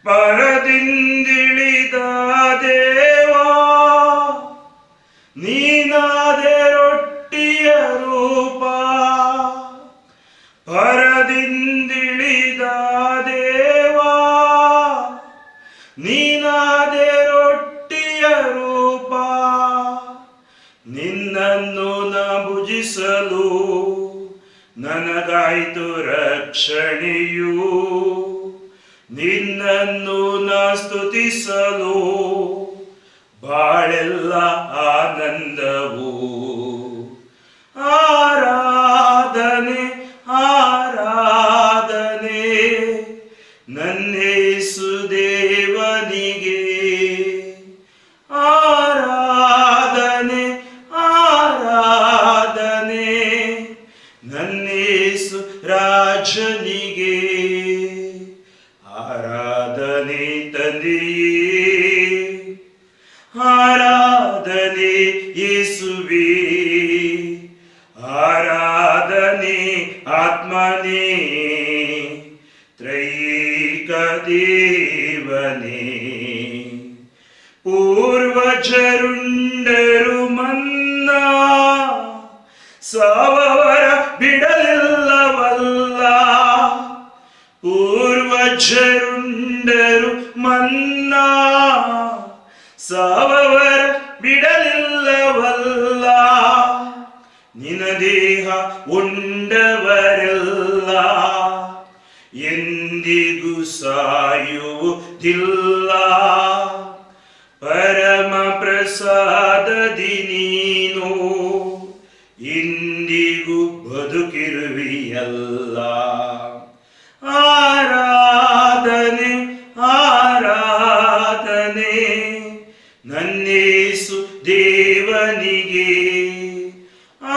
ಪರದಿಂದಿಳಿದ ದೇವಾ ನೀನಾದೆ ರೊಟ್ಟಿಯ ರೂಪ, ಪರದಿಂದಿಳಿದ ದೇವಾ ನೀನಾದೆ ರೊಟ್ಟಿಯ ರೂಪ, ನಿನ್ನನ್ನು ನ ಭುಜಿಸಲು ನನಗಾಯ್ತು ರಕ್ಷಣೆಯು, ನಿನ್ನನ್ನು ನ ಸ್ತುತಿಸಲು ಬಾಳೆಲ್ಲ ಆನಂದವು. ಆರಾಧನೆ ಆರಾಧನೆ ನನ್ನೇಸು ದೇವನಿಗೆ, ಆರಾಧನೆ ಆರಾಧನೆ ನನ್ನೇಸು ರಾಜನಿಗೆ. ಆರಾಧನೆ ತಂದೆಯೇ, ಆರಾಧನೆ ಯೇಸುವೇ, ಆರಾಧನೆ ಆತ್ಮನೇ, ತ್ರೈಕ ದೇವನೇ. ಪೂರ್ವಜರುಂಡರು ಮನ್ನಾ ಸಾವವರ ಬಿಡಲಿಲ್ಲವಲ್ಲ, ಪೂರ್ವಜರುಂಡರು ಮನ್ನಾ ಸಾವವರ ಬಿಡಲಿಲ್ಲವಲ್ಲ, ನಿನ ದೇಹ ಉಂಡವರೆಲ್ಲ ಎಂದಿಗೂ ಸಾಯುವುದಿಲ್ಲ. ಪರಮ ಪ್ರಸಾದದಿ ನೀನು ಇಂದಿಗೂ ಬದುಕಿರುವಿಯಲ್ಲ. ಆರಾಧನೆ ಆರಾಧನೆ ನನ್ನೇಸು ದೇವನಿಗೆ,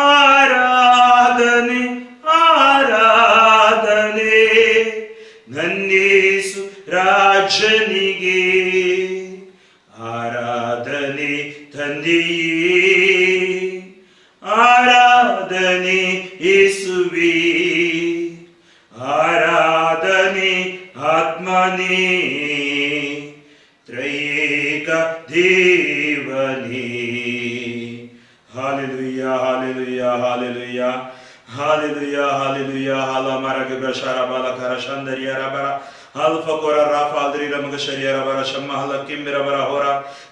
ಆರಾಧನೆ ಆರಾಧನೆ ನನ್ನೇಸು ರಾಜನಿಗೆ. ಆರಾಧನೆ ತಂದೆಯೇ, ಆರಾಧನೆ ಯೇಸುವೇ, ಆರಾಧನೆ ಆತ್ಮನೇ, ತ್ರೈಕ ದೇವನೇ. ಹಾಲೆಲೂಯಾ ಹಾಲೆಲೂಯಾ ಹಾಲೆಲೂಯಾ ಹಾಲೆಲೂಯಾ ಹಾಲೆಲೂಯಾ. ಹಾಲ ಮರಗ ಬ್ರಷಾರ ಬಾಲಕರ ಶಂದರಿಯ ರಬರ ಅಲ್ಫಕೋರ ರಾಫಾಲ್ದ್ರಿ ರಮಗ ಶರಿಯರ ಬರ ಶಮ್ಮ ಹಲ ಕಿಂಬಿರ ಬರ ಹೊರ.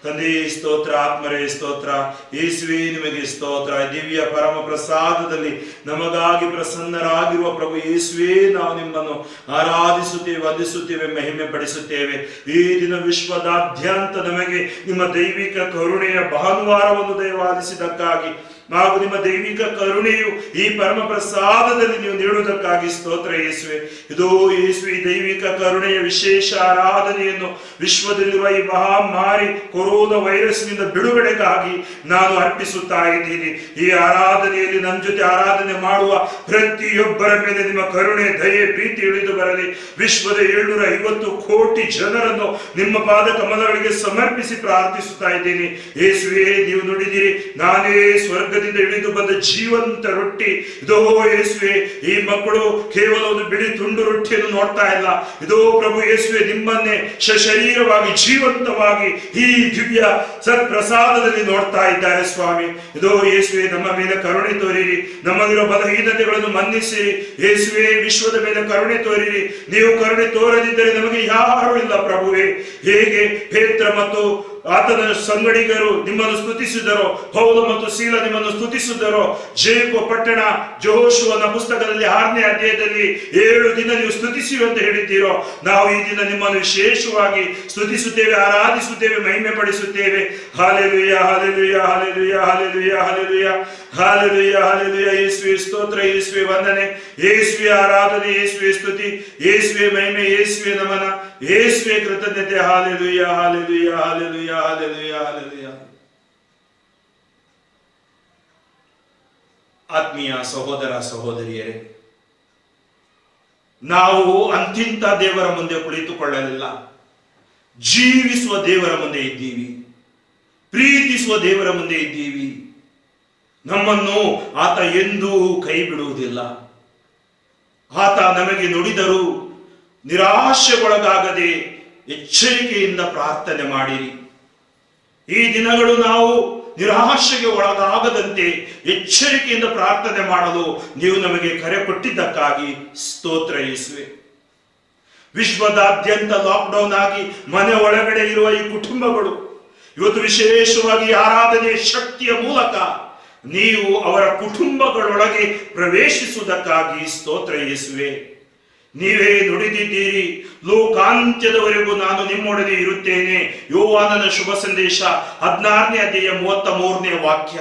ತಂದೆ ಸ್ತೋತ್ರ, ಆತ್ಮರೇ ಸ್ತೋತ್ರ, ಯೇಸುವೇ ನಿಮಗೆ ಸ್ತೋತ್ರ. ದಿವ್ಯ ಪರಮ ಪ್ರಸಾದದಲ್ಲಿ ನಮಗಾಗಿ ಪ್ರಸನ್ನರಾಗಿರುವ ಪ್ರಭು ಯೇಸುವೇ, ನಾವು ನಿಮ್ಮನ್ನು ಆರಾಧಿಸುತ್ತೇವೆ, ವಂದಿಸುತ್ತೇವೆ, ಮಹಿಮೆ ಪಡಿಸುತ್ತೇವೆ. ಈ ದಿನ ವಿಶ್ವದಾದ್ಯಂತ ನಮಗೆ ನಿಮ್ಮ ದೈವಿಕ ಕರುಣೆಯ ಭಾನುವಾರವನ್ನು ದಯವಾದಿಸಿದ್ದಕ್ಕಾಗಿ ಹಾಗೂ ನಿಮ್ಮ ದೈವಿಕ ಕರುಣೆಯು ಈ ಪರಮ ಪ್ರಸಾದದಲ್ಲಿ ನೀವು ನೀಡುವುದಕ್ಕಾಗಿ ಸ್ತೋತ್ರ ಯೇಸುವೆ. ಇದೋ ಯೇಸುವೆ, ದೈವಿಕ ಕರುಣೆಯ ವಿಶೇಷ ಆರಾಧನೆಯನ್ನು ವಿಶ್ವದಲ್ಲಿರುವ ಈ ಮಹಾಮಾರಿ ಕೊರೋನಾ ವೈರಸ್ನಿಂದ ಬಿಡುಗಡೆಗಾಗಿ ನಾನು ಅರ್ಪಿಸುತ್ತಾ ಇದ್ದೀನಿ. ಈ ಆರಾಧನೆಯಲ್ಲಿ ನನ್ನ ಜೊತೆ ಆರಾಧನೆ ಮಾಡುವ ಪ್ರತಿಯೊಬ್ಬರ ಮೇಲೆ ನಿಮ್ಮ ಕರುಣೆ, ದಯೆ, ಪ್ರೀತಿ ಇಳಿದು ಬರಲಿ. ವಿಶ್ವದ 750 ಕೋಟಿ ಜನರನ್ನು ನಿಮ್ಮ ಪಾದ ಕಮಲಗಳಿಗೆ ಸಮರ್ಪಿಸಿ ಪ್ರಾರ್ಥಿಸುತ್ತಾ ಇದ್ದೀನಿ. ಯೇಸುವೆ, ನೀವು ನುಡಿದಿರಿ, ನಾನೇ ಸ್ವರ್ಗದಿಂದ ಇಳಿದು ಬಂದ ಜೀವಂತ ರೊಟ್ಟಿ. ಇದೋ ಯೇಸುವೆ, ಈ ಮಕ್ಕಳು ಕೇವಲ ಒಂದು ಬಿಳಿ ತುಂಡು ರೊಟ್ಟಿಯನ್ನು ನೋಡ್ತಾ ಇಲ್ಲ. ಇದೋ ಪ್ರಭು ಯೇಸುವೆ, ನಿಮ್ಮನ್ನೇ ಶರೀರವಾಗಿ ಜೀವಂತವಾಗಿ ಈ ದಿವ್ಯ ಸತ್ಪ್ರಸಾದದಲ್ಲಿ ನೋಡ್ತಾ ಇದ್ದಾರೆ ಸ್ವಾಮಿ. ಇದೋ ಯೇಸುವೆ, ನಮ್ಮ ಮೇಲೆ ಕರುಣೆ ತೋರಿರಿ, ನಮ್ಮಲ್ಲಿರುವ ಬಲಹೀನತೆಗಳನ್ನು ಮನ್ನಿಸಿರಿ. ಯೇಸುವೆ, ವಿಶ್ವದ ಮೇಲೆ ಕರುಣೆ ತೋರಿರಿ. ನೀವು ಕರುಣೆ ತೋರದಿದ್ದರೆ ನಮಗೆ ಯಾರು ಇಲ್ಲ ಪ್ರಭುವೇ. ಹೇಗೆ ಪೇತ್ರ ಮತ್ತು ಆತನ ಸಂಗಡಿಗರು ನಿಮ್ಮನ್ನು ಸ್ತುತಿಸಿದರೋ, ಪೌಲ ಮತ್ತು ಸೀಲ ನಿಮ್ಮನ್ನು ಸ್ತುತಿಸಿದರೋ, ಜೆರಿಕೋ ಪಟ್ಟಣ ಯೆಹೋಶುವನ ಪುಸ್ತಕದಲ್ಲಿ 6ನೇ ಅಧ್ಯಾಯದಲ್ಲಿ 7 ದಿನ ನೀವು ಸ್ತುತಿಸಿರಿ ಅಂತ ಹೇಳಿದ್ದೀರೋ, ನಾವು ಈ ದಿನ ನಿಮ್ಮನ್ನು ವಿಶೇಷವಾಗಿ ಸ್ತುತಿಸುತ್ತೇವೆ, ಆರಾಧಿಸುತ್ತೇವೆ, ಮಹಿಮೆ ಪಡಿಸುತ್ತೇವೆ. ಹಾಲೆಲೂಯಾ, ಹಾಲೆಲೂಯಾ, ಹಾಲೆಲೂಯಾ, ಹಾಲೆಲೂಯಾ, ಹಾಲೆಲೂಯಾ, ಹಾಲೆಲೂಯಾ, ಹಾಲೆಲೂಯಾ. ಯೇಸುವೆ ಸ್ತೋತ್ರ, ಯೇಸುವೆ ವಂದನೆ, ಯೇಸುವೆ ಆರಾಧನೆ, ಯೇಸುವೆ ಸ್ತುತಿ, ಯೇಸುವೆ ಮಹಿಮೆ, ಯೇಸುವೆ ನಮನ, ಯೇಸುವೆ ಕೃತಜ್ಞತೆ. ಹಾಲೆಲೂಯಾ, ಹಾಲೆಲೂಯಾ, ಹಾಲೆಲೂಯಾ, ಹಾಲೆಲೂಯಾ, ಹಾಲೆಲೂಯಾ. ಆತ್ಮೀಯ ಸಹೋದರ ಸಹೋದರಿಯರೇ, ನಾವು ಅಂತಿಂತ ದೇವರ ಮುಂದೆ ಕುಳಿತುಕೊಳ್ಳಲಿಲ್ಲ, ಜೀವಿಸುವ ದೇವರ ಮುಂದೆ ಇದ್ದೀವಿ, ಪ್ರೀತಿಸುವ ದೇವರ ಮುಂದೆ ಇದ್ದೀವಿ. ನಮ್ಮನ್ನು ಆತ ಎಂದೂ ಕೈ ಬಿಡುವುದಿಲ್ಲ. ಆತ ನಮಗೆ ನುಡಿದರೂ ನಿರಾಶೆಗೊಳಗಾಗದೆ ಎಚ್ಚರಿಕೆಯಿಂದ ಪ್ರಾರ್ಥನೆ ಮಾಡಿರಿ. ಈ ದಿನಗಳು ನಾವು ನಿರಾಶೆಗೆ ಒಳಗಾಗದಂತೆ ಎಚ್ಚರಿಕೆಯಿಂದ ಪ್ರಾರ್ಥನೆ ಮಾಡಲು ನೀವು ನಮಗೆ ಕರೆ ಕೊಟ್ಟಿದ್ದಕ್ಕಾಗಿ ಸ್ತೋತ್ರ ಯೇಸುವೆ. ವಿಶ್ವದಾದ್ಯಂತ ಲಾಕ್ಡೌನ್ ಆಗಿ ಮನೆ ಒಳಗಡೆ ಇರುವ ಈ ಕುಟುಂಬಗಳು ಇವತ್ತು ವಿಶೇಷವಾಗಿ ಆರಾಧನೆಯ ಶಕ್ತಿಯ ಮೂಲಕ ನೀವು ಅವರ ಕುಟುಂಬಗಳೊಳಗೆ ಪ್ರವೇಶಿಸುವುದಕ್ಕಾಗಿ ಸ್ತೋತ್ರ ಯೇಸುವೆ. ನೀವೇ ನುಡಿದಿದ್ದೀರಿ, ಲೋಕಾಂತ್ಯದವರೆಗೂ ನಾನು ನಿಮ್ಮೊಡನೆ ಇರುತ್ತೇನೆ. ಯೋಹಾನನ ಶುಭ ಸಂದೇಶ 16ನೇ ಅಧ್ಯಾಯ 33ನೇ ವಾಕ್ಯ.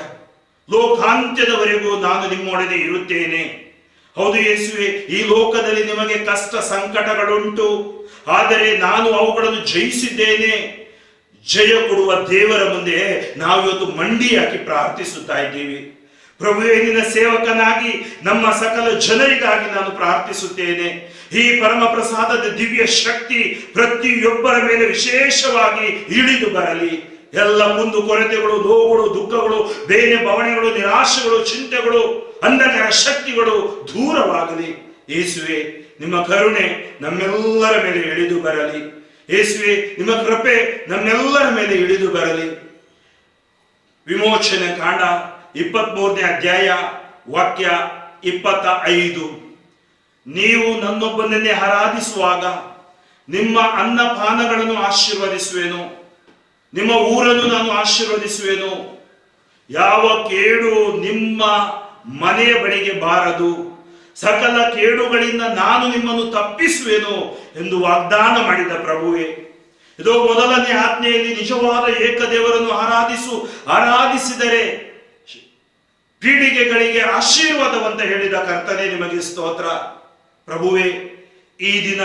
ಲೋಕಾಂತ್ಯದವರೆಗೂ ನಾನು ನಿಮ್ಮೊಡನೆ ಇರುತ್ತೇನೆ. ಹೌದು ಯೇಸುವೆ, ಈ ಲೋಕದಲ್ಲಿ ನಿಮಗೆ ಕಷ್ಟ ಸಂಕಟಗಳುಂಟು, ಆದರೆ ನಾನು ಅವುಗಳನ್ನು ಜಯಿಸಿದ್ದೇನೆ. ಜಯ ಕೊಡುವ ದೇವರ ಮುಂದೆ ನಾವಿವತ್ತು ಮಂಡಿ ಹಾಕಿ ಪ್ರಾರ್ಥಿಸುತ್ತಾ ಇದ್ದೀವಿ. ಪ್ರಭುವೇ, ನಿನ್ನ ಸೇವಕನಾಗಿ ನಮ್ಮ ಸಕಲ ಜನರಿಗಾಗಿ ನಾನು ಪ್ರಾರ್ಥಿಸುತ್ತೇನೆ. ಈ ಪರಮ ಪ್ರಸಾದದ ದಿವ್ಯ ಶಕ್ತಿ ಪ್ರತಿಯೊಬ್ಬರ ಮೇಲೆ ವಿಶೇಷವಾಗಿ ಇಳಿದು ಬರಲಿ. ಎಲ್ಲ ಕುಂದು ಕೊರತೆಗಳು, ನೋವುಗಳು, ದುಃಖಗಳು, ಬೇನೆ ಬವಣೆಗಳು, ನಿರಾಶೆಗಳು, ಚಿಂತೆಗಳು, ಅಂಧಕಾರ ಶಕ್ತಿಗಳು ದೂರವಾಗಲಿ. ಯೇಸುವೆ, ನಿಮ್ಮ ಕರುಣೆ ನಮ್ಮೆಲ್ಲರ ಮೇಲೆ ಇಳಿದು ಬರಲಿ. ಯೇಸುವೆ, ನಿಮ್ಮ ಕೃಪೆ ನಮ್ಮೆಲ್ಲರ ಮೇಲೆ ಇಳಿದು ಬರಲಿ. ವಿಮೋಚನೆ ಕಾಂಡ 23ನೇ ಅಧ್ಯಾಯ ವಾಕ್ಯ 25. ನೀವು ನನ್ನೊಬ್ಬನನ್ನೇ ಆರಾಧಿಸುವಾಗ ನಿಮ್ಮ ಅನ್ನಪಾನಗಳನ್ನು ಆಶೀರ್ವದಿಸುವೆನು, ನಿಮ್ಮ ಊರನ್ನು ನಾನು ಆಶೀರ್ವದಿಸುವೆನು. ಯಾವ ಕೇಡು ನಿಮ್ಮ ಮನೆಯ ಬಳಿಗೆ ಬಾರದು, ಸಕಲ ಕೇಡುಗಳಿಂದ ನಾನು ನಿಮ್ಮನ್ನು ತಪ್ಪಿಸುವೆನು ಎಂದು ವಾಗ್ದಾನ ಮಾಡಿದ ಪ್ರಭುವೇ, ಇದು ಮೊದಲನೇ ಆಜ್ಞೆಯಲ್ಲಿ ನಿಜವಾದ ಏಕದೇವರನ್ನು ಆರಾಧಿಸಿದರೆ ಪೀಳಿಗೆಗಳಿಗೆ ಆಶೀರ್ವಾದವಂತ ಹೇಳಿದ ಕರ್ತನೇ, ನಿಮಗೆ ಸ್ತೋತ್ರ. ಪ್ರಭುವೇ, ಈ ದಿನ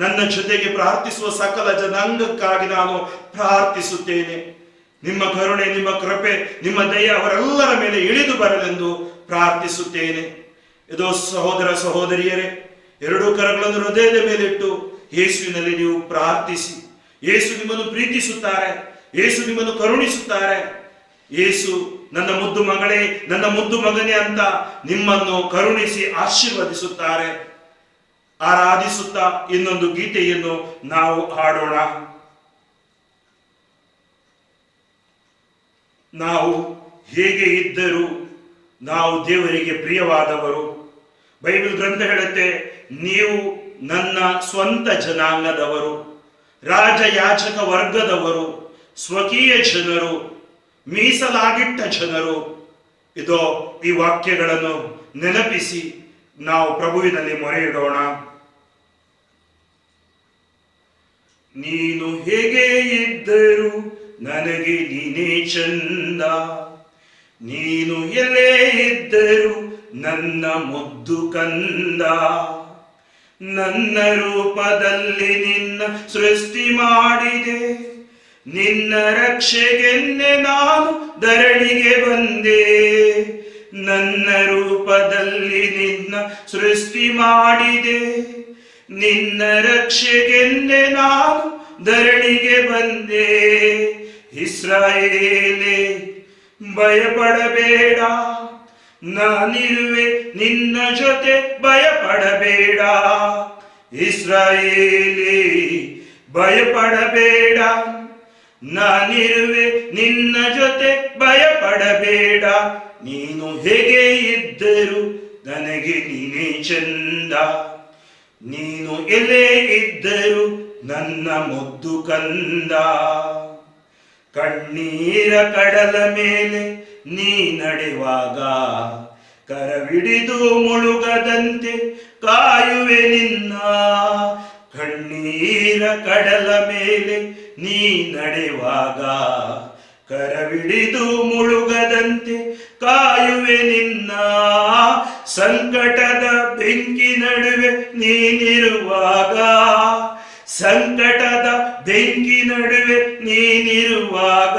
ನನ್ನ ಜೊತೆಗೆ ಪ್ರಾರ್ಥಿಸುವ ಸಕಲ ಜನಾಂಗಕ್ಕಾಗಿ ನಾನು ಪ್ರಾರ್ಥಿಸುತ್ತೇನೆ. ನಿಮ್ಮ ಕರುಣೆ, ನಿಮ್ಮ ಕೃಪೆ, ನಿಮ್ಮ ದಯೆ ಅವರೆಲ್ಲರ ಮೇಲೆ ಇಳಿದು ಬರಲೆಂದು ಪ್ರಾರ್ಥಿಸುತ್ತೇನೆ. ಇದು ಸಹೋದರ ಸಹೋದರಿಯರೇ, 2 ಕರಗಳನ್ನು ಹೃದಯದ ಮೇಲಿಟ್ಟು ಯೇಸುವಿನಲ್ಲಿ ನೀವು ಪ್ರಾರ್ಥಿಸಿ. ಯೇಸು ನಿಮ್ಮನ್ನು ಪ್ರೀತಿಸುತ್ತಾರೆ, ಯೇಸು ನಿಮ್ಮನ್ನು ಕರುಣಿಸುತ್ತಾರೆ. ಯೇಸು ನನ್ನ ಮುದ್ದು ಮಗಳೇ, ನನ್ನ ಮುದ್ದು ಮಗನೇ ಅಂತ ನಿಮ್ಮನ್ನು ಕರುಣಿಸಿ ಆಶೀರ್ವದಿಸುತ್ತಾರೆ. ಆರಾಧಿಸುತ್ತಾ ಇನ್ನೊಂದು ಗೀತೆಯನ್ನು ನಾವು ಹಾಡೋಣ. ನಾವು ಹೇಗೆ ಇದ್ದರೂ ನಾವು ದೇವರಿಗೆ ಪ್ರಿಯವಾದವರು. ಬೈಬಲ್ ಗ್ರಂಥ ಹೇಳುತ್ತೆ, ನೀವು ನನ್ನ ಸ್ವಂತ ಜನಾಂಗದವರು, ರಾಜಯಾಜಕ ವರ್ಗದವರು, ಸ್ವಕೀಯ ಜನರು, ಮೀಸಲಾಗಿಟ್ಟ ಜನರು. ಇದೋ ಈ ವಾಕ್ಯಗಳನ್ನು ನೆನಪಿಸಿ ನಾವು ಪ್ರಭುವಿನಲ್ಲಿ ಮೊರೆ ಇಡೋಣ. ನೀನು ಹೇಗೆ ಇದ್ದರೂ ನನಗೆ ನೀನೇ ಚಂದ, ನೀನು ಎಲ್ಲೇ ಇದ್ದರೂ ನನ್ನ ಮುದ್ದು ಕಂದ. ನನ್ನ ರೂಪದಲ್ಲಿ ನಿನ್ನ ಸೃಷ್ಟಿ ಮಾಡಿದೆ, ನಿನ್ನ ರಕ್ಷೆಗೆನ್ನೆ ನಾನು ಧರಣಿಗೆ ಬಂದೆ. ನನ್ನ ರೂಪದಲ್ಲಿ ನಿನ್ನ ಸೃಷ್ಟಿ ಮಾಡಿದೆ, ನಿನ್ನ ರಕ್ಷೆಗೆನ್ನೆ ನಾನು ಧರಣಿಗೆ ಬಂದೆ. ಇಸ್ರಾಯೇಲೇ, ಭಯಪಡಬೇಡ, ನಾನಿರುವೆ ನಿನ್ನ ಜೊತೆ, ಭಯಪಡಬೇಡ. ಇಸ್ರಾಯೇಲೇ, ಭಯಪಡಬೇಡ, ನಾನಿರುವೆ ನಿನ್ನ ಜೊತೆ, ಭಯಪಡಬೇಡ. ನೀನು ಹೇಗೆ ಇದ್ದರೂ ನನಗೆ ನೀನೇ ಚಂದ, ನೀನು ಎಲ್ಲೇ ಇದ್ದರೂ ನನ್ನ ಮುದ್ದು ಕಂದ. ಕಣ್ಣೀರ ಕಡಲ ಮೇಲೆ ನೀ ನಡೆವಾಗ ಕರವಿಡಿದು ಮುಳುಗದಂತೆ ಕಾಯುವೆ ನಿನ್ನ. ಕಣ್ಣೀರ ಕಡಲ ಮೇಲೆ ನೀ ನಡೆವಾಗ ಕರವಿಡಿದು ಮುಳುಗದಂತೆ ಕಾಯುವೆ ನಿನ್ನ. ಸಂಕಟದ ಬೆಂಕಿ ನಡುವೆ ನೀನಿರುವಾಗ, ಸಂಕಟದ ಬೆಂಕಿ ನಡುವೆ ನೀನಿರುವಾಗ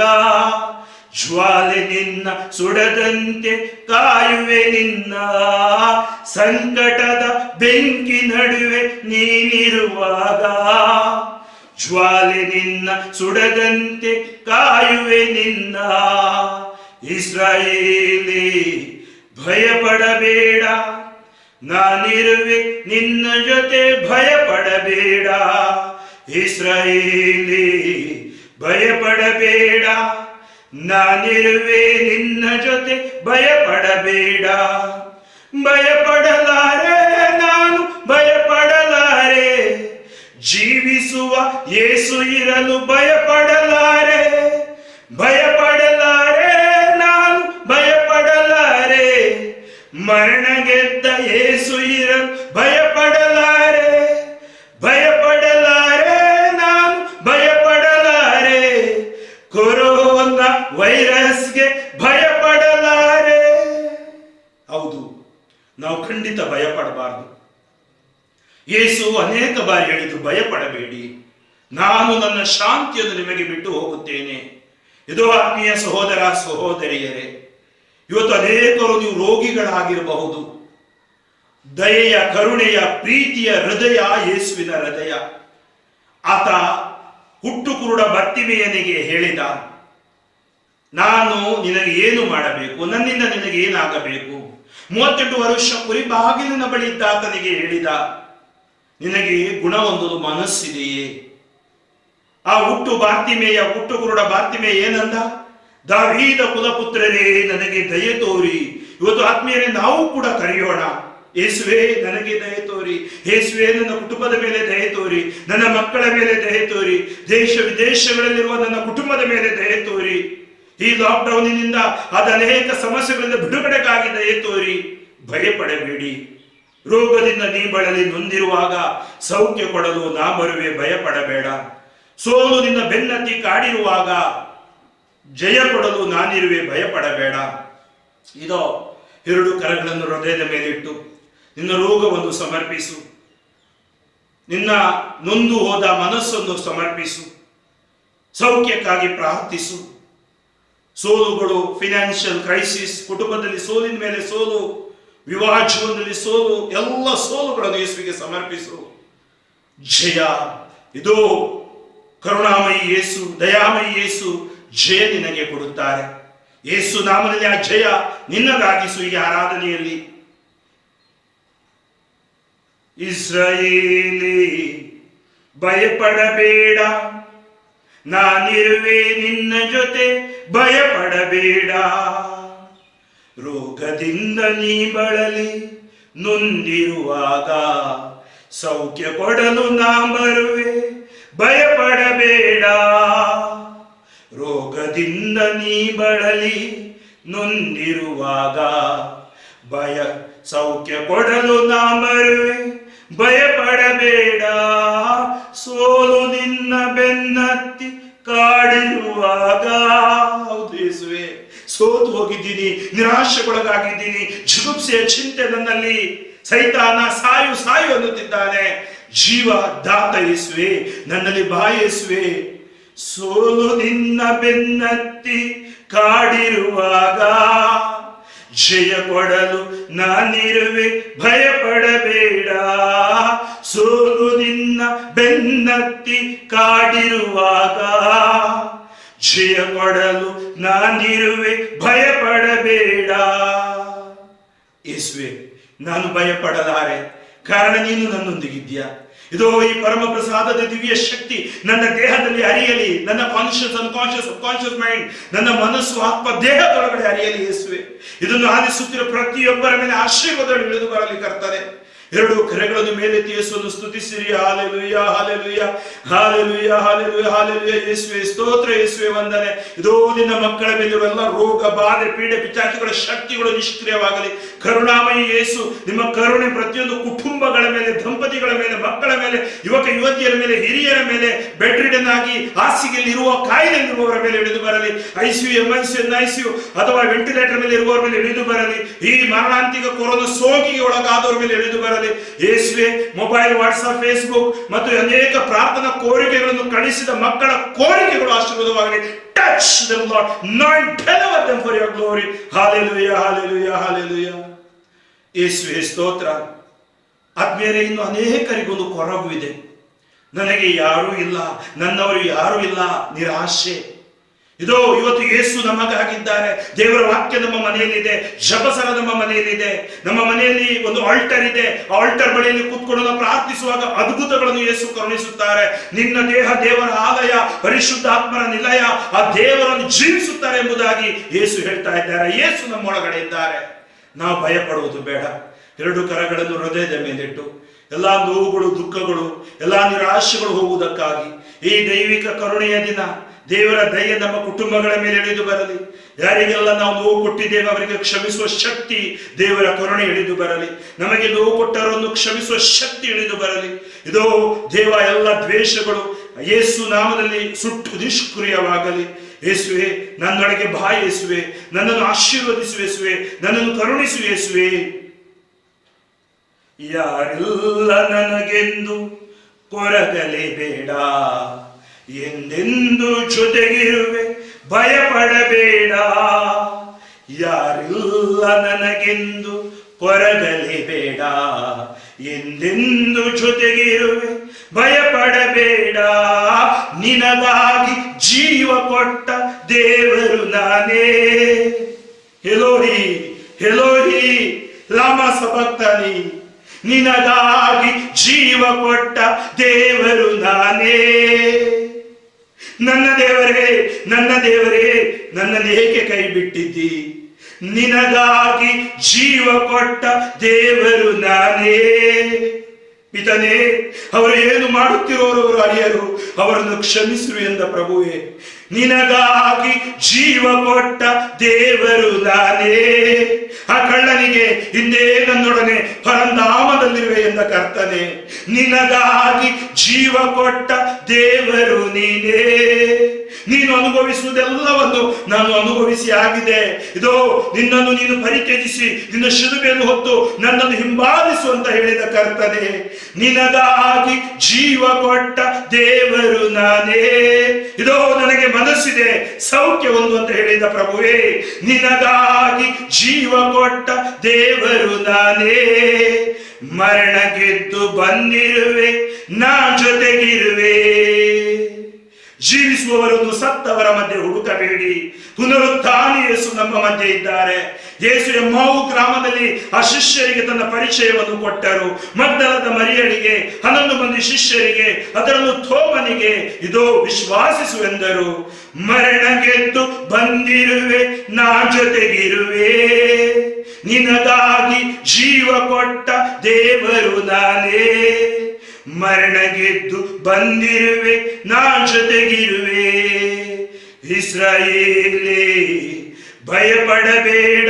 ಜ್ವಾಲೆ ನಿನ್ನ ಸುಡದಂತೆ ಕಾಯುವೆ ನಿನ್ನ. ಸಂಕಟದ ಬೆಂಕಿ ನಡುವೆ ನೀನಿರುವಾಗ ಜ್ವಾಲೆ ನಿನ್ನ ಸುಡದಂತೆ ಕಾಯುವೆ ನಿನ್ನ. ಇಸ್ರಾಯೇಲಿ ಭಯಪಡಬೇಡ, ನಾನಿರುವೆ ನಿನ್ನ ಜೊತೆ ಭಯಪಡಬೇಡ. ಇಸ್ರಾಯೇಲಿ ಭಯಪಡಬೇಡ, ನಾನಿರುವೆ ನಿನ್ನ ಜೊತೆ ಭಯಪಡಬೇಡ. ಭಯಪಡಲಾರೆ ನಾನು ಭಯಪಡಲಾರೆ, ಜೀವಿಸುವ ಯೇಸು ಇರಲು ಭಯಪಡಲಾರೆ. ಭಯಪಡಲಾರೆ ನಾನು ಭಯಪಡಲಾರೆ, ಮರಣ ಗೆದ್ದ ಯೇಸು ಇರಲು ಭಯಪಡಲಾರೆ. ಭಯಪಡಲಾರೆ ನಾನು ಭಯಪಡಲಾರೆ, ಕೊರೋನಾ ವೈರಸ್ಗೆ ಭಯಪಡಲಾರೆ. ಹೌದು, ನಾವು ಖಂಡಿತ ಭಯಪಡಬಾರದು. ಯೇಸು ಅನೇಕ ಬಾರಿ ಹೇಳಿದ್ರು, ಭಯಪಡಬೇಡಿ, ನಾನು ನನ್ನ ಶಾಂತಿಯನ್ನು ನಿಮಗೆ ಬಿಟ್ಟು ಹೋಗುತ್ತೇನೆ. ಇದು ಆತ್ಮೀಯ ಸಹೋದರ ಸಹೋದರಿಯರೇ, ಇವತ್ತು ಅನೇಕರು ನೀವು ರೋಗಿಗಳಾಗಿರಬಹುದು. ದಯೆಯ, ಕರುಣೆಯ, ಪ್ರೀತಿಯ ಹೃದಯ ಯೇಸುವಿನ ಹೃದಯ. ಆತ ಹುಟ್ಟು ಕುರುಡ ಬರ್ತಿಮೆಯನಿಗೆ ಹೇಳಿದ, ನಾನು ನಿನಗೆ ಏನು ಮಾಡಬೇಕು, ನನ್ನಿಂದ ನಿನಗೆ ಏನಾಗಬೇಕು. 38 ವರ್ಷ ಕುರಿ ಬಾಗಿಲಿನ ಬಳಿ ಇದ್ದ ಆತನಿಗೆ ಹೇಳಿದ, ನಿನಗೆ ಗುಣ ಹೊಂದಲು ಮನಸ್ಸಿದೆಯೇ? ಆ ಹುಟ್ಟು ಕುರುಡ ಬಾರ್ತಿಮೇಯ ಏನಂದ? ದಾವೀದ ಕುಲಪುತ್ರರೇ, ನನಗೆ ದಯೆ ತೋರಿ. ಇವತ್ತು ಆತ್ಮೀಯರೇ, ನಾವು ಕೂಡ ಕರೆಯೋಣ, ಯೇಸುವೇ ನನಗೆ ದಯೆ ತೋರಿ, ಯೇಸುವೇ ನನ್ನ ಕುಟುಂಬದ ಮೇಲೆ ದಯೆ ತೋರಿ, ನನ್ನ ಮಕ್ಕಳ ಮೇಲೆ ದಯೆ ತೋರಿ, ದೇಶ ವಿದೇಶಗಳಲ್ಲಿರುವ ನನ್ನ ಕುಟುಂಬದ ಮೇಲೆ ದಯೆ ತೋರಿ. ಈ ಲಾಕ್ಡೌನಿನಿಂದ ಆದ ಅನೇಕ ಸಮಸ್ಯೆಗಳಿಂದ ಬಿಡುಗಡೆಗಾಗಿ ದಯೆ ತೋರಿ. ಭಯಪಡಬೇಡಿ, ರೋಗದಿಂದ ನೀ ಬಳಲಿ ನೊಂದಿರುವಾಗ ಸೌಖ್ಯ ಕೊಡಲು ನಾ ಬರುವೆ, ಭಯಪಡಬೇಡ. ಸೋಲು ನಿನ್ನ ಬೆನ್ನತ್ತಿ ಕಾಡಿರುವಾಗ ಜಯ ಕೊಡಲು ನಾನಿರುವೆ, ಭಯಪಡಬೇಡ. ಇದೋ 2 ಕರಗಳನ್ನು ಹೃದಯದ ಮೇಲಿಟ್ಟು ನಿನ್ನ ರೋಗವನ್ನು ಸಮರ್ಪಿಸು, ನಿನ್ನ ನೊಂದು ಹೋದ ಮನಸ್ಸನ್ನು ಸಮರ್ಪಿಸು, ಸೌಖ್ಯಕ್ಕಾಗಿ ಪ್ರಾರ್ಥಿಸು. ಸೋಲುಗಳು, ಫಿನಾನ್ಷಿಯಲ್ ಕ್ರೈಸಿಸ್, ಕುಟುಂಬದಲ್ಲಿ ಸೋಲಿನ ಮೇಲೆ ಸೋಲು, ವಿವಾಹ ಜೀವನದಲ್ಲಿ ಸೋಲು, ಎಲ್ಲ ಸೋಲುಗಳನ್ನು ಯೇಸುವಿಗೆ ಸಮರ್ಪಿಸು. ಜಯ ಇದೋ ಕರುಣಾಮಯಿ ಯೇಸು, ದಯಾಮಯಿ ಯೇಸು ಜಯ ನಿನಗೆ ಕೊಡುತ್ತಾರೆ. ಯೇಸು ನಾಮದಲ್ಲಿ ಆ ಜಯ ನಿನ್ನದಾಗಿಸು ಈ ಆರಾಧನೆಯಲ್ಲಿ. ಇಸ್ರಾಯೇಲಿ ಭಯಪಡಬೇಡ, ನಾನಿರುವೆ ನಿನ್ನ ಜೊತೆ ಭಯಪಡಬೇಡ. ರೋಗದಿಂದ ನೀ ಬಳಲಿ ನೊಂದಿರುವಾಗ ಸೌಖ್ಯ ಕೊಡಲು ನಾ ಬರುವೆ, ಭಯಪಡಬೇಡ. ರೋಗದಿಂದ ನೀ ಬಳಲಿ ನೊಂದಿರುವಾಗ ಸೌಖ್ಯ ಕೊಡಲು ನಾ ಬರುವೆ, ಭಯಪಡಬೇಡ. ಸೋಲು ನಿನ್ನ ಬೆನ್ನತ್ತಿ ಕಾಡಿರುವಾಗ, ಹೌದು ಯೇಸುವೆ, ಸೋತು ಹೋಗಿದ್ದೀನಿ, ನಿರಾಶೆಗೊಳಗಾಗಿದ್ದೀನಿ, ಜಿಗುಪ್ಸೆಯ ಚಿಂತೆ ನನ್ನಲ್ಲಿ, ಸೈತಾನ ಸಾಯು ಸಾಯು ಅನ್ನುತ್ತಿದ್ದಾನೆ. ಜೀವ ದಾತ ಯೇಸುವೆ, ನನ್ನಲ್ಲಿ ಬಾ ಯೇಸುವೆ. ಸೋಲು ನಿನ್ನ ಬೆನ್ನತ್ತಿ ಕಾಡಿರುವಾಗ ಜಯ ಕೊಡಲು ನಾನಿರುವೆ, ಭಯಪಡಬೇಡ. ಸೋಲು ನಿನ್ನ ಬೆನ್ನತ್ತಿ ಕಾಡಿರುವಾಗ ಜಯ ಕೊಡಲು ನಾನಿರುವೆ, ಭಯಪಡಬೇಡ. ಯೇಸುವೆ, ನಾನು ಭಯಪಡಲಾರೆ, ಕಾರಣ ನೀನು ನನ್ನೊಂದಿಗಿದ್ದೀಯ. ಇದೋ ಈ ಪರಮ ಪ್ರಸಾದದ ದಿವ್ಯ ಶಕ್ತಿ ನನ್ನ ದೇಹದಲ್ಲಿ ಹರಿಯಲಿ, ನನ್ನ ಕಾನ್ಶಿಯಸ್, ಅನ್ಕಾನ್ಶಿಯಸ್, ಸಬ್ಕಾನ್ಶಿಯಸ್ ಮೈಂಡ್, ನನ್ನ ಮನಸ್ಸು, ಆತ್ಮ, ದೇಹದೊಳಗಡೆ ಹರಿಯಲಿ ಯೇಸುವೆ. ಇದನ್ನು ಆಲಿಸುತ್ತಿರುವ ಪ್ರತಿಯೊಬ್ಬರ ಮೇಲೆ ಆಶೀರ್ವಾದಗಳು ಇಳಿದು ಬರಲಿ ಕರ್ತನೆ. ಎರಡು ಕರೆಗಳನ್ನು ಮೇಲೆತ್ತಿ ಯೇಸುವನ್ನು ಸ್ತುತಿಸಿರಿ. Hallelujah, hallelujah, hallelujah, hallelujah, hallelujah. ಯೇಸುವೆ ಸ್ತೋತ್ರ, ಯೇಸುವೆ ವಂದನೆ. ಇದೋ ನಿನ್ನ ಮಕ್ಕಳ ಮೇಲಿರುವ ಎಲ್ಲ ರೋಗ, ಬಾಧೆ, ಪೀಡೆ, ಪಿಚಾಚಿಗಳ ಶಕ್ತಿಗಳು ನಿಷ್ಕ್ರಿಯವಾಗಲಿ. ಕರುಣಾಮಯಿ ಯೇಸು, ನಿಮ್ಮ ಕರುಣೆ ಪ್ರತಿಯೊಂದು ಕುಟುಂಬಗಳ ಮೇಲೆ, ದಂಪತಿಗಳ ಮೇಲೆ, ಮಕ್ಕಳ ಮೇಲೆ, ಯುವಕ ಯುವತಿಯರ ಮೇಲೆ, ಹಿರಿಯರ ಮೇಲೆ, ಬೆಡ್ ರಿಡನ್ ಆಗಿ ಹಾಸಿಗೆಯಲ್ಲಿರುವ ಕಾಯಿಲೆಯಲ್ಲಿರುವವರ ಮೇಲೆ ಇಳಿದು ಬರಲಿ. ICU, MICU, NICU ಅಥವಾ ವೆಂಟಿಲೇಟರ್ ಮೇಲೆ ಇರುವವರ ಮೇಲೆ ಇಳಿದು ಬರಲಿ. ಈ ಮರಣಾಂತಿಕ ಕೊರೋನಾ ಸೋಂಕಿಗೆ ಒಳಗಾದವರ ಮೇಲೆ ಇಳಿದು ಬರಲಿ. ಯೇಸುವೆ, ಮೊಬೈಲ್, ವಾಟ್ಸ್ಆಪ್, ಫೇಸ್ಬುಕ್ ಮತ್ತು ಅನೇಕ ಪ್ರಾರ್ಥನಾ ಕೋರಿಕೆಗಳನ್ನು ಕಳಿಸಿದ ಮಕ್ಕಳ ಕೋರಿಕೆಗಳು ಆಶೀರ್ವಾದವಾಗಲಿ. Touch them, Lord. Not deliver them for your glory. Hallelujah, hallelujah, hallelujah. ಯೇಸುವೆ ಸ್ತೋತ್ರ. ಆತ್ಮೀಯರೇ, ಇನ್ನು ಅನೇಕರಿಗೊಂದು ಕೊರಗು ಇದೆ. ನನಗೆ ಯಾರೂ ಇಲ್ಲ, ನನ್ನವರು ಯಾರೂ ಇಲ್ಲ, ನಿರಾಶೆ. ಇದೋ ಇವತ್ತು ಯೇಸು ನಮಗಾಗಿದ್ದಾರೆ. ದೇವರ ವಾಕ್ಯ ನಮ್ಮ ಮನೆಯಲ್ಲಿದೆ, ಜಪಸರ ನಮ್ಮ ಮನೆಯಲ್ಲಿದೆ. ನಮ್ಮ ಮನೆಯಲ್ಲಿ ಒಂದು ಆಲ್ಟರ್ ಇದೆ. ಆಲ್ಟರ್ ಬಳಿಯಲ್ಲಿ ಕೂತ್ಕೊಂಡು ನಾವು ಪ್ರಾರ್ಥಿಸುವಾಗ ಅದ್ಭುತಗಳನ್ನು ಯೇಸು ಕರುಣಿಸುತ್ತಾರೆ. ನಿನ್ನ ದೇಹ ದೇವರ ಆಲಯ, ಪರಿಶುದ್ಧಾತ್ಮರ ನಿಲಯ, ಆ ದೇವರನ್ನು ಜೀವಿಸುತ್ತಾರೆ ಎಂಬುದಾಗಿ ಯೇಸು ಹೇಳ್ತಾ ಇದ್ದಾರೆ. ಯೇಸು ನಮ್ಮೊಳಗಡೆ ಇದ್ದಾರೆ. ನಾವು ಭಯ ಪಡುವುದು ಬೇಡ. ಎರಡು ಕರಗಳನ್ನು ಹೃದಯದ ಮೇಲಿಟ್ಟು ಎಲ್ಲಾ ನೋವುಗಳು, ದುಃಖಗಳು, ಎಲ್ಲಾ ನಿರಾಶೆಗಳು ಹೋಗುವುದಕ್ಕಾಗಿ ಈ ದೈವಿಕ ಕರುಣೆಯ ದಿನ ದೇವರ ದಯೆ ನಮ್ಮ ಕುಟುಂಬಗಳ ಮೇಲೆ ಇಳಿದು ಬರಲಿ. ಯಾರಿಗೆಲ್ಲ ನಾವು ನೋವು ಕೊಟ್ಟಿದ್ದೇವೆ ಅವರಿಗೆ ಕ್ಷಮಿಸುವ ಶಕ್ತಿ ದೇವರ ಕರುಣೆ ಇಳಿದು ಬರಲಿ. ನಮಗೆ ನೋವು ಕೊಟ್ಟವರನ್ನು ಕ್ಷಮಿಸುವ ಶಕ್ತಿ ಇಳಿದು ಬರಲಿ. ಇದೋ ದೇವ ಎಲ್ಲ ದ್ವೇಷಗಳು ಯೇಸು ನಾಮದಲ್ಲಿ ಸುಟ್ಟು ನಿಷ್ಕ್ರಿಯವಾಗಲಿ. ಯೇಸುವೆ, ನನ್ನೊಳಗೆ ಬಾ ಯೇಸುವೆ, ನನ್ನನ್ನು ಆಶೀರ್ವದಿಸು ಯೇಸುವೆ, ನನ್ನನ್ನು ಕರುಣಿಸು ಯೇಸುವೆ. ಯಾರಿಲ್ಲ ನನಗೆಂದು ಕೊರಗಲೇಬೇಡ, ಎಂದೆಂದು ಜೊತೆಗಿರುವೆ, ಭಯಪಡಬೇಡ. ಯಾರಿಲ್ಲ ನನಗೆಂದು ಕೊರಗಲೇಬೇಡ, ಎಂದೆಂದು ಜೊತೆಗಿರುವೆ, ಭಯಪಡಬೇಡ. ನಿನಗಾಗಿ ಜೀವ ಕೊಟ್ಟ ದೇವರು ನಾನೇ. ಎಲೋಹಿ, ಎಲೋಹಿ ಲಾಮಾ ಸಬಕ್ತಾನಿ. ನಿನಗಾಗಿ ಜೀವ ಕೊಟ್ಟ ದೇವರು ನಾನೇ. ನನ್ನ ದೇವರೇ, ನನ್ನ ದೇವರೇ, ನನ್ನನ್ನೇಕೆ ಕೈ ಬಿಟ್ಟಿದ್ದಿ? ನಿನಗಾಗಿ ಜೀವ ಕೊಟ್ಟ ದೇವರು ನಾನೇ. ಪಿತನೇ, ಅವರು ಏನು ಮಾಡುತ್ತಿರೋರು ಅರಿಯರು, ಅವರನ್ನು ಕ್ಷಮಿಸು ಎಂದ ಪ್ರಭುವೇ. ನಿನಗಾಗಿ ಜೀವ ಕೊಟ್ಟ ದೇವರು ನಾನೇ. ಆ ಕಳ್ಳನಿಗೆ ಹಿಂದೆ ನನ್ನೊಡನೆ ಪರಂಧಾಮದಲ್ಲಿರುವೆ ಎಂದ ಕರ್ತನೆ. ನಿನಗಾಗಿ ಜೀವ ಕೊಟ್ಟ ದೇವರು ನೀನೇ. ನೀನು ಅನುಭವಿಸುವುದೆಲ್ಲವನ್ನು ನಾನು ಅನುಭವಿಸಿ ಆಗಿದೆ. ಇದೋ ನಿನ್ನನ್ನು ನೀನು ಪರಿತ್ಯಜಿಸಿ ನಿನ್ನ ಶಿಲುಬೆಯನ್ನು ಹೊತ್ತು ನನ್ನನ್ನು ಹಿಂಬಾಲಿಸು ಅಂತ ಹೇಳಿದ ಕರ್ತನೆ. ನಿನಗಾಗಿ ಜೀವ ಕೊಟ್ಟ ದೇವರು ನಾನೇ. ಇದೋ ನನಗೆ ಮನಸ್ಸಿದೆ ಸೌಖ್ಯ ಒಂದು ಅಂತ ಹೇಳಿದ ಪ್ರಭುವೇ. ನಿನಗಾಗಿ ಜೀವ ಕೊಟ್ಟ ದೇವರು ನಾನೇ. ಮರಣ ಗೆದ್ದು ಬಂದಿರುವೆ, ನಾ ಜೊತೆಗಿರುವೆ. ಜೀವಿಸುವವರನ್ನು ಸತ್ತವರ ಮಧ್ಯೆ ಹುಡುಕಬೇಡಿ, ಪುನರುತ್ಥಾನ ಯೇಸು ನಮ್ಮ ಮಧ್ಯೆ ಇದ್ದಾರೆ. ಯೇಸು ಎಮ್ಮಾವು ಗ್ರಾಮದಲ್ಲಿ ಆ ಶಿಷ್ಯರಿಗೆ ತನ್ನ ಪರಿಚಯವನ್ನು ಕೊಟ್ಟರು. ಮಗ್ದಲದ ಮರಿಯಳಿಗೆ, 11 ಮಂದಿ ಶಿಷ್ಯರಿಗೆ, ಅದರಲ್ಲೂ ಥೋಮನಿಗೆ ಇದೋ ವಿಶ್ವಾಸಿಸುವೆಂದರು. ಮರಣ ಗೆದ್ದು ಬಂದಿರುವೆ, ನಾ ಜೊತೆಗಿರುವೆ. ನಿನಗಾಗಿ ಜೀವ ಕೊಟ್ಟ ದೇವರು ನಾನೇ. ಮರಣ ಗೆದ್ದು ಬಂದಿರುವೆ, ನಾ ಜೊತೆಗಿರುವೆ. ಇಸ್ರಾಯೇಲೇ, ಭಯಪಡಬೇಡ,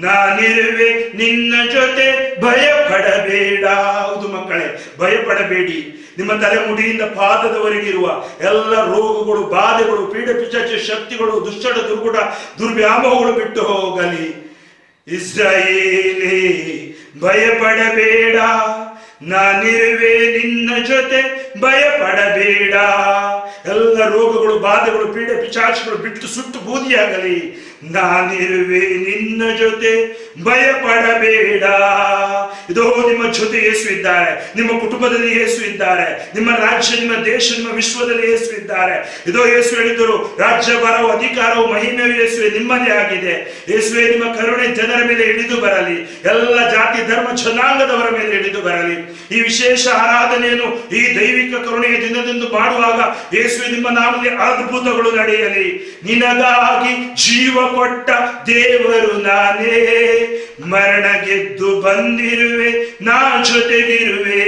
ನಾನಿರುವೆ ನಿನ್ನ ಜೊತೆ, ಭಯಪಡಬೇಡ. ಹೌದು ಮಕ್ಕಳೇ, ಭಯಪಡಬೇಡಿ. ನಿಮ್ಮ ತಲೆಮುಡಿಯಿಂದ ಪಾದದವರೆಗಿರುವ ಎಲ್ಲ ರೋಗಗಳು, ಬಾಧೆಗಳು, ಪೀಡೆ ಪಿಚಾಚಿ ಶಕ್ತಿಗಳು, ದುಶ್ಚಟ ದುರ್ಗುಟ ದುರ್ವ್ಯಾಮೋಹಗಳು ಬಿಟ್ಟು ಹೋಗಲಿ. ಇಸ್ರಾಯೇಲೇ, ಭಯಪಡಬೇಡ, ನಾನಿರುವೆ ನಿನ್ನ ಜೊತೆ, ಭಯಪಡಬೇಡ. ಎಲ್ಲ ರೋಗಗಳು, ಬಾಧೆಗಳು, ಪೀಡೆ ಪಿಚಾಚಿಗಳು ಬಿಟ್ಟು ಸುಟ್ಟು ಬೂದಿಯಾಗಲಿ. ನಾನಿರುವೆ ನಿನ್ನ ಜೊತೆ, ಭಯಪಡಬೇಡ. ಇದೋ ನಿಮ್ಮ ಜೊತೆ ಯೇಸು ಇದ್ದಾರೆ. ನಿಮ್ಮ ಕುಟುಂಬದಲ್ಲಿ ಯೇಸು ಇದ್ದಾರೆ. ನಿಮ್ಮ ರಾಜ್ಯ, ನಿಮ್ಮ ದೇಶ, ನಿಮ್ಮ ವಿಶ್ವದಲ್ಲಿ ಯೇಸು ಇದ್ದಾರೆ. ಇದೋ ಯೇಸು ಹೇಳಿದರು, ರಾಜ್ಯಭಾರವು, ಅಧಿಕಾರವು, ಮಹಿಮೆಯು ಯೇಸುವೆ ನಿಮ್ಮದೇ ಆಗಿದೆ. ಯೇಸುವೆ, ನಿಮ್ಮ ಕರುಣೆ ಜನರ ಮೇಲೆ ಇಳಿದು ಬರಲಿ. ಎಲ್ಲ ಜಾತಿ ಧರ್ಮ ಜನಾಂಗದವರ ಮೇಲೆ ಇಳಿದು ಬರಲಿ. ಈ ವಿಶೇಷ ಆರಾಧನೆಯನ್ನು ಈ ದೈವಿಕ ಕರುಣೆಯ ದಿನದಂದು ಮಾಡುವಾಗ ಯೇಸುವೆ ನಿಮ್ಮ ನಾಮದಲ್ಲಿ ಅದ್ಭುತಗಳು ನಡೆಯಲಿ. ನಿನಗಾಗಿ ಜೀವ ಕೊಟ್ಟ ದೇವರು ನಾನೇ. ಮರಣ ಗೆದ್ದು ಬಂದಿರುವೆ, ನಾ ಜೊತೆಗಿರುವೆ.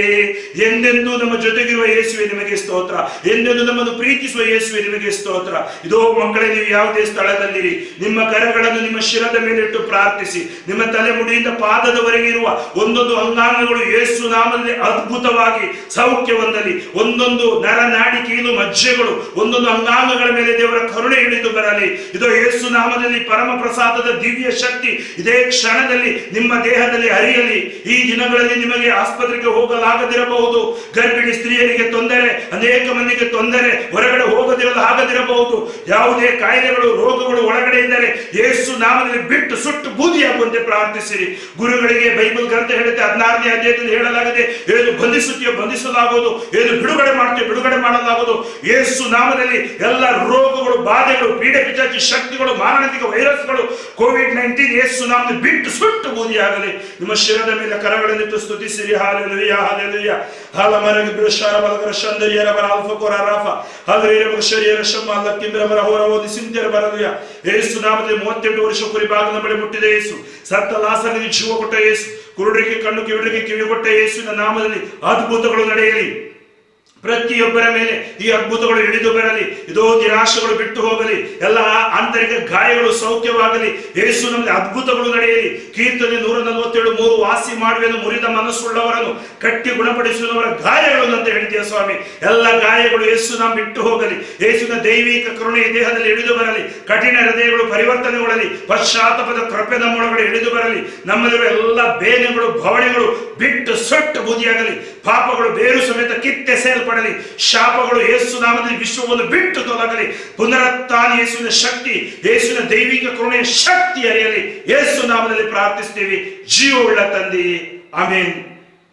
ಎಂದೆಂದು ನಮ್ಮ ಜೊತೆಗಿರುವ ಯೇಸುವೆ ನಿಮಗೆ ಸ್ತೋತ್ರ. ಎಂದೆಂದು ನಮ್ಮನ್ನು ಪ್ರೀತಿಸುವ ಯೇಸುವೆ ನಿಮಗೆ ಸ್ತೋತ್ರ. ಇದೋ ಮಕ್ಕಳೇ, ನೀವು ಯಾವುದೇ ಸ್ಥಳದಲ್ಲಿರಿ, ನಿಮ್ಮ ಕರಗಳನ್ನು ನಿಮ್ಮ ಶಿರದ ಮೇಲೆ ಇಟ್ಟು ಪ್ರಾರ್ಥಿಸಿ. ನಿಮ್ಮ ತಲೆಮುಡಿಯಿಂದ ಪಾದದವರೆಗೆ ಇರುವ ಒಂದೊಂದು ಅಂಗಾಂಗಗಳು ಯೇಸು ನಾಮದಲ್ಲಿ ಅದ್ಭುತವಾಗಿ ಸೌಖ್ಯ ಹೊಂದಲಿ. ಒಂದೊಂದು ನರನಾಡಿ ಕೀಲು ಮಜ್ಜೆಗಳು, ಒಂದೊಂದು ಅಂಗಾಂಗಗಳ ಮೇಲೆ ದೇವರ ಕರುಣೆ ಇಳಿದು ಬರಲಿ. ಇದೋ ಯೇಸು ನಾಮದಲ್ಲಿ ಪರಮ ಪ್ರಸಾದದ ದಿವ್ಯ ಶಕ್ತಿ ಇದೇ ಕ್ಷಣದಲ್ಲಿ ನಿಮ್ಮ ದೇಹದಲ್ಲಿ ಹರಿಯಲಿ. ಈ ದಿನಗಳಲ್ಲಿ ನಿಮಗೆ ಆಸ್ಪತ್ರೆಗೆ ಹೋಗಲಾಗದಿರಬಹುದು, ಗರ್ಭಿಣಿ ಸ್ತ್ರೀಯರಿಗೆ ತೊಂದರೆ, ಅನೇಕ ಮಂದಿಗೆ ತೊಂದರೆ, ಹೊರಗಡೆ ಹೋಗದಿರಲು ಆಗದಿರಬಹುದು. ಯಾವುದೇ ಕಾಯಿಲೆಗಳು ರೋಗಗಳು ಒಳಗಡೆ ಇದ್ದರೆ ಯೇಸು ನಾಮದಲ್ಲಿ ಬಿಟ್ಟು ಸುಟ್ಟು ಬೂದಿಯಾಗುವಂತೆ ಪ್ರಾರ್ಥಿಸಿರಿ. ಗುರುಗಳಿಗೆ ಬೈಬಲ್ ಗ್ರಂಥ ಹೇಳುತ್ತೆ, 16ನೇ ಅಧ್ಯಾಯದಲ್ಲಿ ಹೇಳಲಾಗಿದೆ, ಏನು ಬಂಧಿಸುತ್ತೀಯೋ ಬಂಧಿಸಲಾಗುವುದು, ಏನು ಬಿಡುಗಡೆ ಮಾಡ್ತೀಯೋ ಬಿಡುಗಡೆ ಮಾಡಲಾಗುವುದು. ಯೇಸು ನಾಮದಲ್ಲಿ ಎಲ್ಲ ರೋಗಗಳು, ಬಾಧೆಗಳು, ಪೀಡೆ ಪಿಚಾಚಿ ಶಕ್ತಿಗಳು, ಮಾರಣಾಂತಿಕ ವೈರಸ್ಗಳು, ಕೋವಿಡ್-19 ಯೇಸು ನಾಮದಲ್ಲಿ ಬಿಟ್ಟು ಸುಟ್ಟು ಬೂದಿಯಾಗಲಿ. ನಿಮ್ಮ ಶಿರದ ಮೇಲೆ ಕರಗಳನ್ನಿಟ್ಟು ಸ್ತುತಿಸಿರಿ. Hallelujah hallelujah. ಹಾಲಮರಗಿ ಬಿರುಶಾರ ಬಲಗರ ಶಂದರಿಯರ ಬರ ಅಲ್ಫಕೋರ ರಾಫ ಹಾಲರಿಯರ ಶರೀರ ಶಮ್ಮ ಲಕ್ಕಿಂಬರ ಬರ ಹೊರ ಓದಿ ಸಿಂತ್ಯರ ಬರಲೂಯಾ. ಯೇಸು ನಾಮದಲ್ಲಿ 38 ವರ್ಷ ಕುರಿ ಬಾಗಿನ ಬಳಿ ಮುಟ್ಟಿದ ಯೇಸು, ಸತ್ತ ಲಾಸರಿಗೆ ಜೀವ ಕೊಟ್ಟ ಯೇಸು, ಕುರುಡರಿಗೆ ಕಣ್ಣು, ಕಿವಿಡರಿಗೆ ಕಿವಿ ಕೊಟ್ಟ ಯೇಸುವಿನ ನಾಮದಲ್ಲಿ ಅದ್ಭುತಗಳು ನಡೆಯಲಿ. ಪ್ರತಿಯೊಬ್ಬರ ಮೇಲೆ ಈ ಅದ್ಭುತಗಳು ಇಳಿದು ಬರಲಿ. ಇದೋ ನಿರಾಶೆಗಳು ಬಿಟ್ಟು ಹೋಗಲಿ. ಎಲ್ಲ ಆಂತರಿಕ ಗಾಯಗಳು ಸೌಖ್ಯವಾಗಲಿ. ಯೇಸು ನಮಗೆ ಅದ್ಭುತಗಳು ನಡೆಯಲಿ. ಕೀರ್ತನೆ 147:3 ವಾಸಿ ಮಾಡುವೆನು ಮುರಿದ ಮನಸ್ಸುಳ್ಳವರನ್ನು, ಕಟ್ಟಿ ಗುಣಪಡಿಸುವವರ ಗಾಯಗಳು ಅಂತ ಹೇಳಿದೆಯಾ ಸ್ವಾಮಿ. ಎಲ್ಲ ಗಾಯಗಳು ಯೇಸು ನಾವು ಬಿಟ್ಟು ಹೋಗಲಿ. ಯೇಸುವಿನ ದೈವಿಕ ಕರುಣೆ ಈ ದೇಹದಲ್ಲಿ ಇಳಿದು ಬರಲಿ. ಕಠಿಣ ಹೃದಯಗಳು ಪರಿವರ್ತನೆಗೊಳ್ಳಲಿ. ಪಶ್ಚಾತ್ತಾಪದ ಕೃಪೆ ನಮ್ಮೊಳಗಡೆ ಇಳಿದು ಬರಲಿ. ನಮ್ಮಲ್ಲಿರುವ ಎಲ್ಲ ಬೇನೆಗಳು, ಭವಣೆಗಳು ಬಿಟ್ಟು ಸೊಟ್ಟು ಬೂದಿಯಾಗಲಿ. ಪಾಪಗಳು ಬೇರು ಸಮೇತ ಕಿತ್ತೆಸೆಯಲ್ಪಡಲಿ. ಶಾಪಗಳು ಯೇಸು ನಾಮದಲ್ಲಿ ವಿಶ್ವವನ್ನು ಬಿಟ್ಟು ತೊಲಗಲಿ. ಪುನರುತ್ಥಾನ ಯೇಸುವಿನ ಶಕ್ತಿ, ಯೇಸುವಿನ ದೈವಿಕ ಕರುಣೆಯ ಶಕ್ತಿ ಅರಿಯಲಿ. ಯೇಸು ನಾಮದಲ್ಲಿ ಪ್ರಾರ್ಥಿಸ್ತೀವಿ, ಜೀವವುಳ್ಳ ತಂದೆಯೇ, ಆಮೆನ್.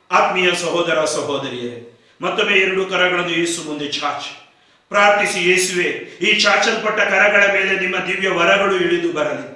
ಆತ್ಮೀಯ ಸಹೋದರ ಸಹೋದರಿಯರೇ, ಮತ್ತೊಮ್ಮೆ 2 ಕರಗಳನ್ನು ಯೇಸು ಮುಂದೆ ಚಾಚಿ ಪ್ರಾರ್ಥಿಸಿ. ಯೇಸುವೆ, ಈ ಚಾಚಲ್ಪಟ್ಟ ಕರಗಳ ಮೇಲೆ ನಿಮ್ಮ ದಿವ್ಯ ವರಗಳು ಇಳಿದು ಬರಲಿ.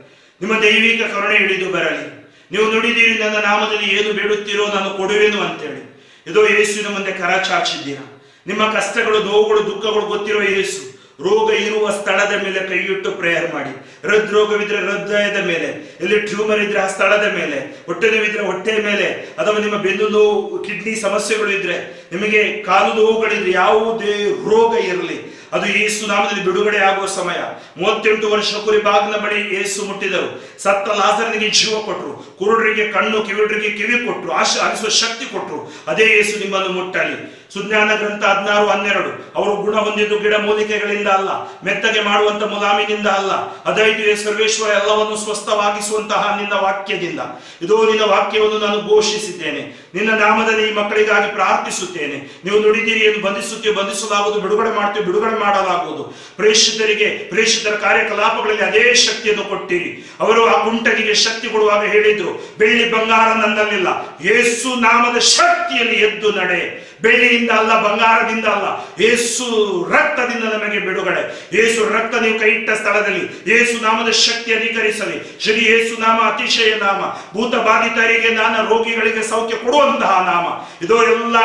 ನಿಮ್ಮ ದೈವಿಕ ಕರುಣೆ ಇಳಿದು ಬರಲಿ. ನೀವು ನುಡಿದೀರಿ, ನನ್ನ ನಾಮದಲ್ಲಿ ಏನು ಬೇಡುತ್ತೀರೋ ನಾನು ಕೊಡುವೆನು ಅಂತೇಳಿ. ಇದೋ ಯೇಸುವಿನ ಮುಂದೆ ಕರ ಚಾಚಿದ್ದೀರಾ. ನಿಮ್ಮ ಕಷ್ಟಗಳು, ನೋವುಗಳು, ದುಃಖಗಳು ಗೊತ್ತಿರುವ ಯೇಸು ರೋಗ ಇರುವ ಸ್ಥಳದ ಮೇಲೆ ಕೈಯಿಟ್ಟು ಪ್ರೇಯರ್ ಮಾಡಿ. ಹೃದ್ರೋಗವಿದ್ರೆ ಹೃದಯದ ಮೇಲೆ, ಇಲ್ಲಿ ಟ್ಯೂಮರ್ ಇದ್ರೆ ಆ ಸ್ಥಳದ ಮೇಲೆ, ಹೊಟ್ಟೆ ನೋವಿದ್ರೆ ಹೊಟ್ಟೆಯ ಮೇಲೆ, ಅಥವಾ ನಿಮ್ಮ ಬೆನ್ನು ನೋವು, ಕಿಡ್ನಿ ಸಮಸ್ಯೆಗಳು ಇದ್ರೆ, ನಿಮಗೆ ಕಾಲು ನೋವುಗಳಿದ್ರೆ, ಯಾವುದೇ ರೋಗ ಇರಲಿ, ಅದು ಯೇಸು ನಾಮದಲ್ಲಿ ಬಿಡುಗಡೆ ಆಗುವ ಸಮಯ. 38 ವರ್ಷ ಕುರಿ ಬಾಗಿನ ಬಳಿ ಯೇಸು ಮುಟ್ಟಿದರು. ಸತ್ತ ಲಾಜರನಿಗೆ ಜೀವ ಕೊಟ್ಟರು. ಕುರುಡರಿಗೆ ಕಣ್ಣು, ಕಿವಿಡರಿಗೆ ಕಿವಿ ಕೊಟ್ಟರು. ಆಲಿಸುವ ಶಕ್ತಿ ಕೊಟ್ಟರು. ಅದೇ ಯೇಸು ನಿಮ್ಮನ್ನು ಮುಟ್ಟಲಿ. ಸುಜ್ಞಾನ ಗ್ರಂಥ 16:12 ಅವರು ಗುಣ ಹೊಂದಿದ್ದು ಗಿಡ ಮೂಲಿಕೆಗಳಿಂದ ಅಲ್ಲ, ಮೆತ್ತಗೆ ಮಾಡುವಂತ ಮುಲಾಮಿನಿಂದ ಅಲ್ಲ, ಅದಾಯ್ತು ಸರ್ವೇಶ್ವರ ಎಲ್ಲವನ್ನು ಸ್ವಸ್ಥವಾಗಿಸುವಂತಹ ನಿನ್ನ ವಾಕ್ಯದಿಂದ. ಇದೋ ನಿನ್ನ ವಾಕ್ಯವನ್ನು ನಾನು ಘೋಷಿಸಿದ್ದೇನೆ. ನಿನ್ನ ನಾಮದಲ್ಲಿ ಈ ಮಕ್ಕಳಿಗಾಗಿ ಪ್ರಾರ್ಥಿಸುತ್ತೇನೆ. ನೀವು ನುಡಿದಿರಿ, ಎಂದು ಬಂಧಿಸುತ್ತೀವಿ ಬಂಧಿಸಲಾಗುವುದು, ಬಿಡುಗಡೆ ಮಾಡ್ತೀವಿ ಬಿಡುಗಡೆ ಮಾಡಲಾಗುವುದು. ಪ್ರೇಷಿತರ ಕಾರ್ಯಕಲಾಪಗಳಲ್ಲಿ ಅದೇ ಶಕ್ತಿಯನ್ನು ಕೊಟ್ಟಿರಿ. ಅವರು ಆ ಕುಂಟನಿಗೆ ಶಕ್ತಿ ಕೊಡುವಾಗ ಹೇಳಿದ್ರು, ಬೆಳ್ಳಿ ಬಂಗಾರ ನನ್ನಲ್ಲಿಲ್ಲ, ಯೇಸು ನಾಮದ ಶಕ್ತಿಯಲ್ಲಿ ಎದ್ದು ನಡೆ. ಬೆಳ್ಳಿಯಿಂದ ಅಲ್ಲ, ಬಂಗಾರದಿಂದ ಅಲ್ಲ, ಯೇಸು ರಕ್ತದಿಂದ ನಮಗೆ ಬಿಡುಗಡೆ. ಯೇಸು ರಕ್ತ ನೀವು ಕೈ ಇಟ್ಟ ಸ್ಥಳದಲ್ಲಿ ಯೇಸು ನಾಮದ ಶಕ್ತಿ ಅಧಿಕರಿಸಲಿ. ಶ್ರೀ ಯೇಸು ನಾಮ ಅತಿಶಯ ನಾಮ. ಭೂತ ಬಾಧಿತರಿಗೆ, ನಾನಾ ರೋಗಿಗಳಿಗೆ ಸೌಖ್ಯ ಕೊಡುವಂತಹ ನಾಮ. ಇದೋ ಎಲ್ಲ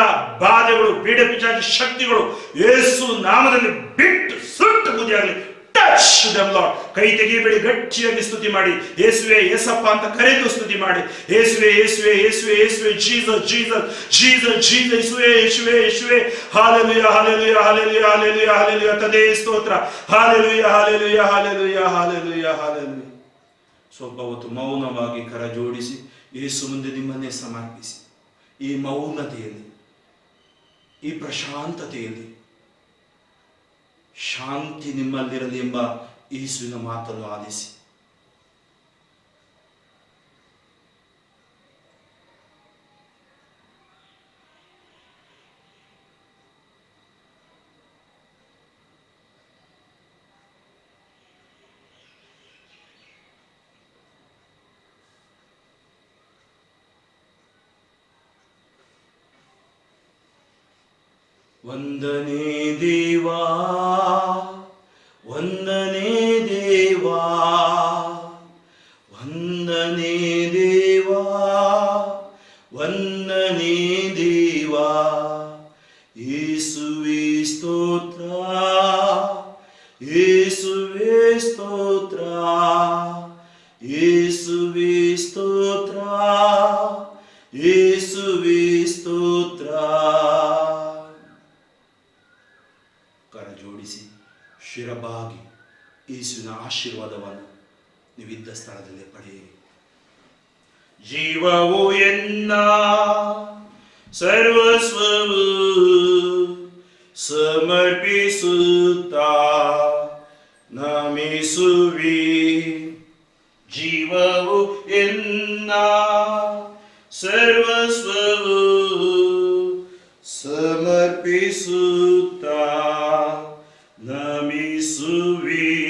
ಬಾಧೆಗಳು, ಪೀಡೆ ಪಿಚಾಚಿ ಶಕ್ತಿಗಳು ಯೇಸು ನಾಮದಲ್ಲಿ ಬಿಟ್ಟು ಸುಟ್ಟು ಬೂದಿಯಾಗಲಿ. Touch them lord. ಕೈ ತೆಗೆಯಬೇಡಿ, ಗಟ್ಟಿಯಾಗಿ ಸ್ತುತಿ ಮಾಡಿ. ಯೇಸುವೆ, ಯೇಸಪ್ಪ ಅಂತ ಕರೆದು ಸ್ತುತಿ ಮಾಡಿ. ಯೇಸುವೆ ಯೇಸುವೆ ಯೇಸುವೆ ಯೇಸುವೆ, ಜೀಸಸ್ ಜೀಸಸ್ ಜೀಸಸ್ ಜೀಸಸ್, ಯೇಸುವೆ ಯೇಸುವೆ ಯೇಸುವೆ. ಹಾಲೆಲೂಯಾ ಹಾಲೆಲೂಯಾ ಹಾಲೆಲೂಯಾ ಹಾಲೆಲೂಯಾ ಹಾಲೆಲೂಯಾ. ತಂದೆ ಸ್ತೋತ್ರ. ಹಾಲೆಲೂಯಾ ಹಾಲೆಲೂಯಾ ಹಾಲೆಲೂಯಾ ಹಾಲೆಲೂಯಾ ಹಾಲೆಲೂಯಾ. ಸ್ವಲ್ಪ ಹೊತ್ತು ಮೌನವಾಗಿ ಕರ ಜೋಡಿಸಿ ಯೇಸು ಮುಂದೆ ನಿಮ್ಮನ್ನೇ ಸಮರ್ಪಿಸಿ. ಈ ಮೌನತೆಯಲ್ಲಿ, ಈ ಪ್ರಶಾಂತತೆಯಲ್ಲಿ ಶಾಂತಿ ನಿಮ್ಮಲ್ಲಿರಲಿ ಎಂಬ ಯೇಸುವಿನ ಮಾತನ್ನು ಆಲಿಸಿ. ವಂದನೆ ದೇವಾ, ವಂದನೆ ದೇವಾ, ವಂದನೆ ದೇವಾ, ವಂದನೆ ದೇವಾ. ಯೇಸುವೇ ಸ್ತೋತ್ರ, ಯೇಸುವೇ ಸ್ತೋತ್ರ, ಯೇಸುವೇ ಸ್ತೋತ್ರ, ಯೇಸುವೇ ಸ್ತೋತ್ರ. ಕರ ಜೋಡಿಸಿ ಶಿರಬಾಗಿ ಯೇಸುವಿನ ಆಶೀರ್ವಾದವನ್ನು ನೀವಿದ್ದ ಸ್ಥಳದಲ್ಲಿ ಪಡೆಯಿರಿ. ಜೀವವು ಎನ್ನ ಸರ್ವಸ್ವವು ಸಮರ್ಪಿಸುತ್ತಾ ನಮಿಸುವಿ. ಜೀವವು ಎನ್ನ ಸರ್ವಸ್ವವು ಸಮರ್ಪಿಸುತ್ತಾ ನಮಿಸುವಿ.